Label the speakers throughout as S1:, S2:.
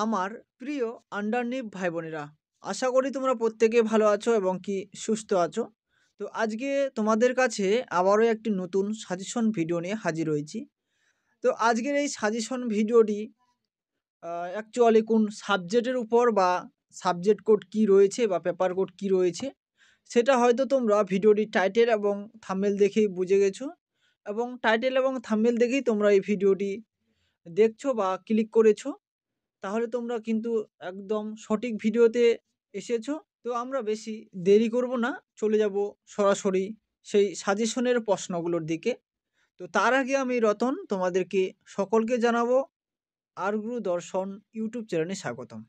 S1: আমার প্রিয় আন্ডারনিভ ভাই বোনেরা, আশা করি তোমরা প্রত্যেকে ভালো আছো এবং কি সুস্থ আছো। তো আজকে তোমাদের কাছে আবারও একটি নতুন সাজেশন ভিডিও নিয়ে হাজির হয়েছি। তো আজকের এই সাজেশন ভিডিওটি অ্যাকচুয়ালি কোন সাবজেক্টের উপর বা সাবজেক্ট কোড কী রয়েছে বা পেপার কোড কী রয়েছে সেটা হয়তো তোমরা ভিডিওটির টাইটেল এবং থাম্বনেল দেখেই বুঝে গেছো, এবং টাইটেল এবং থাম্বনেল দেখেই তোমরা এই ভিডিওটি দেখছো বা ক্লিক করেছো। তাহলে তোমরা কিন্তু একদম সঠিক ভিডিওতে এসেছো। তো আমরা বেশি দেরি করব না, চলে যাব সরাসরি সেই সাজেশনের প্রশ্নগুলোর দিকে। তো তার আগে আমি রতন তোমাদেরকে সকলকে জানাবো আরগুরু দর্শন ইউটিউব চ্যানেলে স্বাগতম।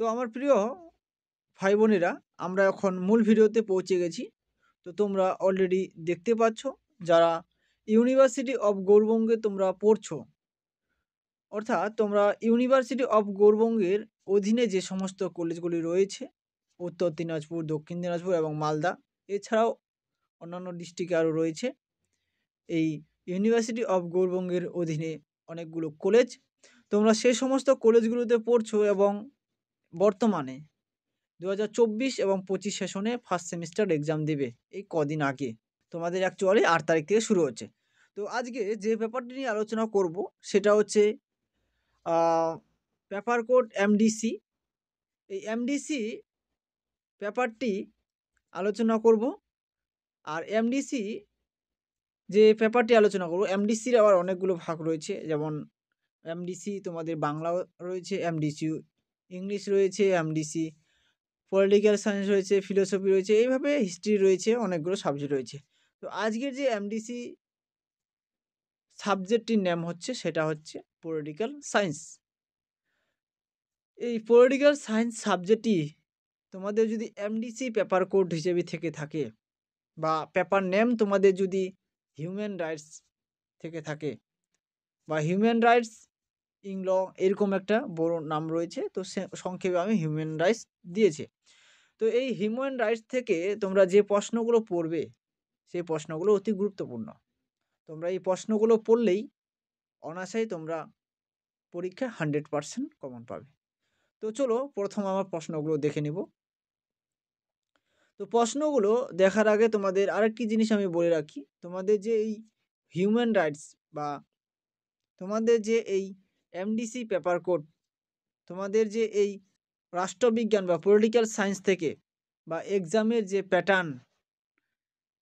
S1: তো আমার প্রিয় ভাই বোনেরা, আমরা এখন মূল ভিডিওতে পৌঁছে গেছি। তো তোমরা অলরেডি দেখতে পাচ্ছ, যারা ইউনিভার্সিটি অফ গৌড়বঙ্গে তোমরা পড়ছো, অর্থাৎ তোমরা ইউনিভার্সিটি অফ গৌড়বঙ্গের অধীনে যে সমস্ত কলেজগুলি রয়েছে, উত্তর দিনাজপুর, দক্ষিণ দিনাজপুর এবং মালদা, এছাড়াও অন্যান্য ডিস্ট্রিক্টে আরও রয়েছে এই ইউনিভার্সিটি অফ গৌড়বঙ্গের অধীনে অনেকগুলো কলেজ। তোমরা সেই সমস্ত কলেজগুলোতে পড়ছো এবং বর্তমানে 2024 এবং 25 সেশনে ফার্স্ট সেমিস্টার এক্সাম দেবে এই কদিন আগে। তোমাদের অ্যাকচুয়ালি 8 তারিখ থেকে শুরু হচ্ছে। তো আজকে যে ব্যাপারটি নিয়ে আলোচনা করব সেটা হচ্ছে পেপার কোড এমডিসি। এই এমডিসি পেপারটি আলোচনা করব। আর এমডিসি যে পেপারটি আলোচনা করব, এমডিসির আবার অনেকগুলো ভাগ রয়েছে। যেমন এমডিসি তোমাদের বাংলাও রয়েছে, এমডিসি ইংলিশ রয়েছে, এমডিসি পলিটিক্যাল সায়েন্স রয়েছে, ফিলোসফি রয়েছে, এইভাবে হিস্ট্রি রয়েছে, অনেকগুলো সাবজেক্ট রয়েছে। তো আজকের যে এমডিসি সাবজেক্টটির নাম হচ্ছে সেটা হচ্ছে পলিটিক্যাল সায়েন্স। এই পলিটিক্যাল সায়েন্স সাবজেক্টটি তোমাদের যদি এমডিসি পেপার কোড হিসেবে থেকে থাকে বা পেপার নেম তোমাদের যদি হিউম্যান রাইটস থেকে থাকে বা হিউম্যান রাইটস ইন ল, এরকম একটা বড় নাম রয়েছে, তো সে সংক্ষেপে আমি হিউম্যান রাইটস দিয়েছে। তো এই হিউম্যান রাইটস থেকে তোমরা যে প্রশ্নগুলো পড়বে সেই প্রশ্নগুলো অতি গুরুত্বপূর্ণ। তোমরা এই প্রশ্নগুলো পড়লেই অনায়াসেই তোমরা পরীক্ষায় 100% কমন পাবে। তো চলো প্রথম আমার প্রশ্নগুলো দেখে নেব। তো প্রশ্নগুলো দেখার আগে তোমাদের আরেকটি জিনিস আমি বলে রাখি, তোমাদের যে এই হিউম্যান রাইটস বা তোমাদের যে এই এমডিসি পেপার কোড, তোমাদের যে এই রাষ্ট্রবিজ্ঞান বা পলিটিক্যাল সায়েন্স থেকে বা এক্সামের যে প্যাটার্ন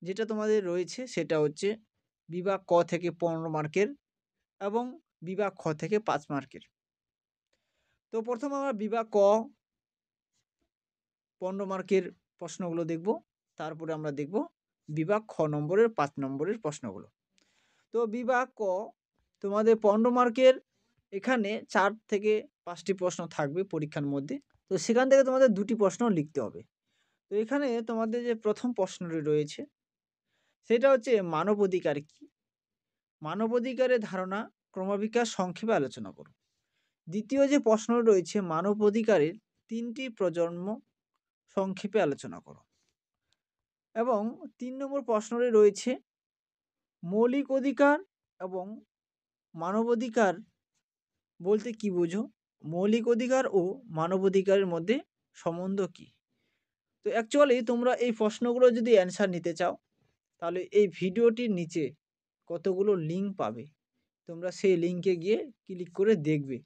S1: যেটা তোমাদের রয়েছে সেটা হচ্ছে বিভাগ ক থেকে 15 মার্কের এবং বিভাগ খ থেকে 5 মার্কের। তো প্রথম আমরা বিভাগ ক 15 মার্কের প্রশ্নগুলো দেখব, তারপরে আমরা দেখব বিভাগ খ নম্বরের 5 নম্বরের প্রশ্নগুলো। তো বিভাগ ক তোমাদের 15 মার্কের, এখানে 4 থেকে 5টি প্রশ্ন থাকবে পরীক্ষার মধ্যে। তো সেখান থেকে তোমাদের 2টি প্রশ্ন লিখতে হবে। তো এখানে তোমাদের যে প্রথম প্রশ্নটি রয়েছে সেটা হচ্ছে মানবাধিকার কি? মানবাধিকারের ধারণা ক্রমবিকাশ সংক্ষেপে আলোচনা করো। দ্বিতীয় যে প্রশ্ন রয়েছে মানবাধিকারের 3টি প্রজন্ম সংক্ষেপে আলোচনা করো। এবং 3 নম্বর প্রশ্নটি রয়েছে মৌলিক অধিকার এবং মানবাধিকার বলতে কি বোঝো? মৌলিক অধিকার ও মানবাধিকারের মধ্যে সম্বন্ধ কি? তো অ্যাকচুয়ালি তোমরা এই প্রশ্নগুলো যদি অ্যান্সার নিতে চাও তাহলে এই ভিডিওটির নিচে কতগুলো লিঙ্ক পাবে, তোমরা সেই লিঙ্কে গিয়ে ক্লিক করে দেখবে,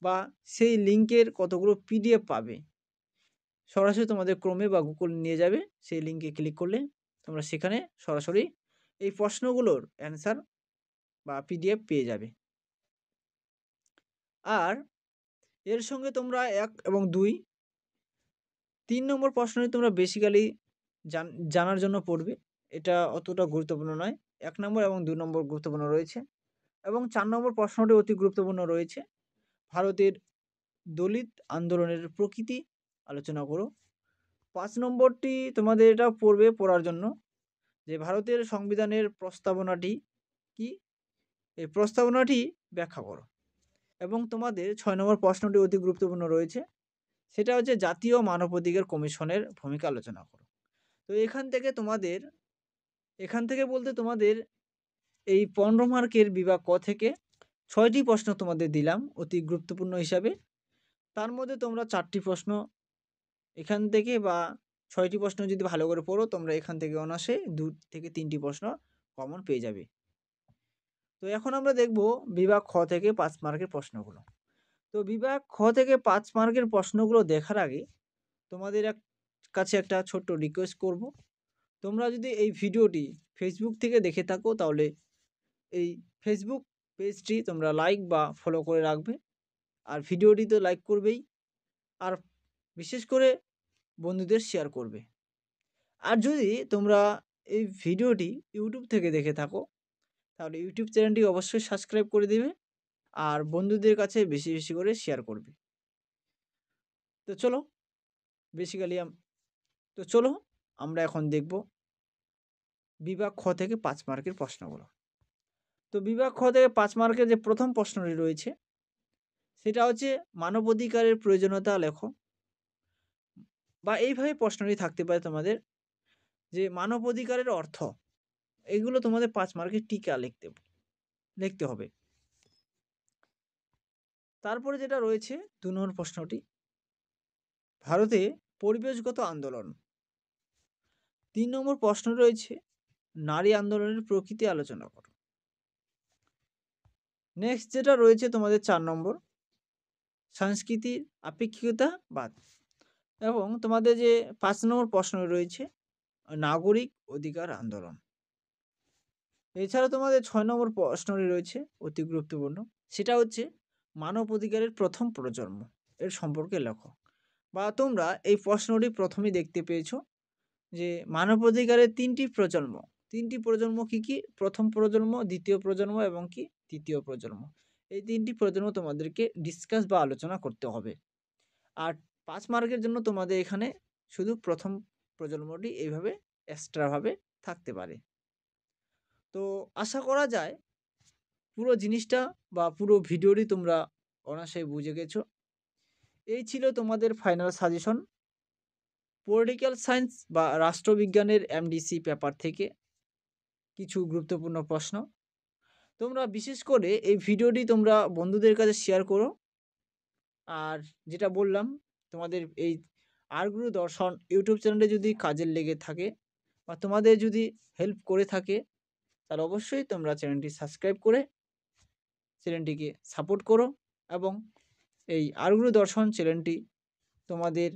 S1: বা সেই লিঙ্কের কতগুলো পিডিএফ পাবে। সরাসরি তোমাদের ক্রোমে বা গুগল নিয়ে যাবে, সেই লিঙ্কে ক্লিক করলে তোমরা সেখানে সরাসরি এই প্রশ্নগুলোর অ্যান্সার বা পিডিএফ পেয়ে যাবে। আর এর সঙ্গে তোমরা 1 এবং 2, 3 নম্বর প্রশ্নটি তোমরা বেসিক্যালি জানার জন্য পড়বে। এটা অতটা গুরুত্বপূর্ণ নয়। 1 নম্বর এবং 2 নম্বর গুরুত্বপূর্ণ রয়েছে, এবং 4 নম্বর প্রশ্নটি অতি গুরুত্বপূর্ণ রয়েছে। ভারতের দলিত আন্দোলনের প্রকৃতি আলোচনা করো। 5 নম্বরটি তোমাদের এটা পড়ার জন্য যে ভারতের সংবিধানের প্রস্তাবনাটি কি? এই প্রস্তাবনাটি ব্যাখ্যা করো। এবং তোমাদের 6 নম্বর প্রশ্নটি অতি গুরুত্বপূর্ণ রয়েছে, সেটা হচ্ছে জাতীয় মানবাধিকার কমিশনের ভূমিকা আলোচনা করো। তো এখান থেকে তোমাদের এখান থেকে বলতে তোমাদের এই 15 মার্কের বিভাগ ক থেকে 6টি প্রশ্ন তোমাদের দিলাম অতি গুরুত্বপূর্ণ হিসাবে। তার মধ্যে তোমরা 4টি প্রশ্ন এখান থেকে বা 6টি প্রশ্ন যদি ভালো করে পড়ো তোমরা এখান থেকে অনায়াসে 2 থেকে 3টি প্রশ্ন কমন পেয়ে যাবে। তো এখন আমরা দেখব বিভাগ খ থেকে 5 মার্কের প্রশ্নগুলো। তো বিভাগ খ থেকে 5 মার্কের প্রশ্নগুলো দেখার আগে তোমাদের কাছে একটা ছোট্ট রিকোয়েস্ট করব। তোমরা যদি এই ভিডিওটি ফেসবুক থেকে দেখে থাকো তাহলে এই ফেসবুক পেজটি তোমরা লাইক বা ফলো করে রাখবে। আর ভিডিওটি তো লাইক করবেই, আর বিশেষ করে বন্ধুদের শেয়ার করবে। আর যদি তোমরা এই ভিডিওটি ইউটিউব থেকে দেখে থাকো তাহলে ইউটিউব চ্যানেলটি অবশ্যই সাবস্ক্রাইব করে দিবে আর বন্ধুদের কাছে বেশি বেশি করে শেয়ার করবে। তো চলো বেসিক্যালি তো চলো আমরা এখন দেখব বিভাগ খ থেকে 5 মার্কের প্রশ্নগুলো। তো বিভাগ খ থেকে 5 মার্কের যে প্রথম প্রশ্নটি রয়েছে সেটা হচ্ছে মানবাধিকারের প্রয়োজনীয়তা লেখো। বা এইভাবে প্রশ্নটি থাকতে পারে তোমাদের যে মানবাধিকারের অর্থ। এগুলো তোমাদের 5 মার্কের টিকা লিখতে হবে। তারপরে যেটা রয়েছে 2 নম্বর প্রশ্নটি, ভারতে পরিবেশগত আন্দোলন। 3 নম্বর প্রশ্ন রয়েছে নারী আন্দোলনের প্রকৃতি আলোচনা করো। নেক্সট যেটা রয়েছে তোমাদের 4 নম্বর, সংস্কৃতির আপেক্ষিকতাবাদ। এবং তোমাদের যে 5 নম্বর প্রশ্ন রয়েছে নাগরিক অধিকার আন্দোলন। এছাড়া তোমাদের 6 নম্বর প্রশ্নটি রয়েছে অতি গুরুত্বপূর্ণ, সেটা হচ্ছে মানব অধিকারের প্রথম প্রজন্ম এর সম্পর্কে লেখো। বা তোমরা এই প্রশ্নটি প্রথমেই দেখতে পেয়েছো যে মানবাধিকারের 3টি প্রজন্ম। 3টি প্রজন্ম কি, কি? প্রথম প্রজন্ম, দ্বিতীয় প্রজন্ম এবং কি তৃতীয় প্রজন্ম। এই 3টি প্রজন্ম তোমাদেরকে ডিসকাস বা আলোচনা করতে হবে। আর 5 মার্কের জন্য তোমাদের এখানে শুধু প্রথম প্রজন্মটি এইভাবে এক্সট্রা ভাবে থাকতে পারে। তো আশা করা যায় পুরো জিনিসটা বা পুরো ভিডিওটি তোমরা অনায়াসে বুঝে গেছো। এই ছিল তোমাদের ফাইনাল সাজেশন পলিটিক্যাল সায়েন্স বা রাষ্ট্রবিজ্ঞানের এমডিসি পেপার থেকে কিছু গুরুত্বপূর্ণ প্রশ্ন। তোমরা বিশেষ করে এই ভিডিওটি তোমরা বন্ধুদের কাছে শেয়ার করো। আর যেটা বললাম তোমাদের এই আর গুরু দর্শন ইউটিউব চ্যানেলে যদি কাজে লেগে থাকে বা তোমাদের যদি হেল্প করে থাকে তাহলে অবশ্যই তোমরা চ্যানেলটি সাবস্ক্রাইব করে চ্যানেলটিকে সাপোর্ট করো এবং এই আর গুরু দর্শন চ্যানেলটি তোমাদের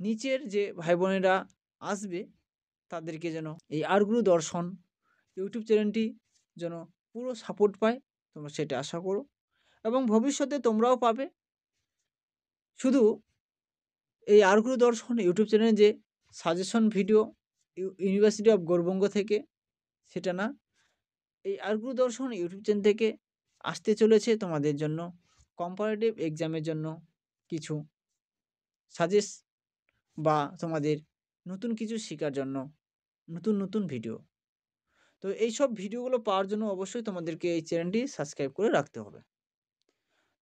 S1: নিচের যে ভাই বোনেরা আসবে তাদেরকে যেন এই আর গুরু দর্শন ইউটিউব চ্যানেলটি যেন পুরো সাপোর্ট পায় তোমরা সেটা আশা করো এবং ভবিষ্যতে তোমরাও পাবে। শুধু এই আর গুরু দর্শন ইউটিউব চ্যানেলে যে suggestion video university of Gour Banga থেকে সেটা না, এই আর গুরু দর্শন ইউটিউব চ্যানেল থেকে আসতে চলেছে তোমাদের জন্য কম্পারেটিভ এক্সামের জন্য কিছু সাজেস্ট বা তোমাদের নতুন কিছু শেখার জন্য নতুন নতুন ভিডিও। তো এইসব ভিডিওগুলো পাওয়ার জন্য অবশ্যই তোমাদেরকে এই চ্যানেলটি সাবস্ক্রাইব করে রাখতে হবে।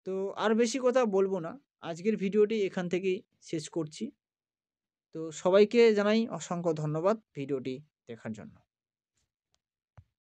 S1: তো আর বেশি কথা বলবো না, আজকের ভিডিওটি এখান থেকেই শেষ করছি। তো সবাইকে জানাই অসংখ্য ধন্যবাদ ভিডিওটি দেখার জন্য।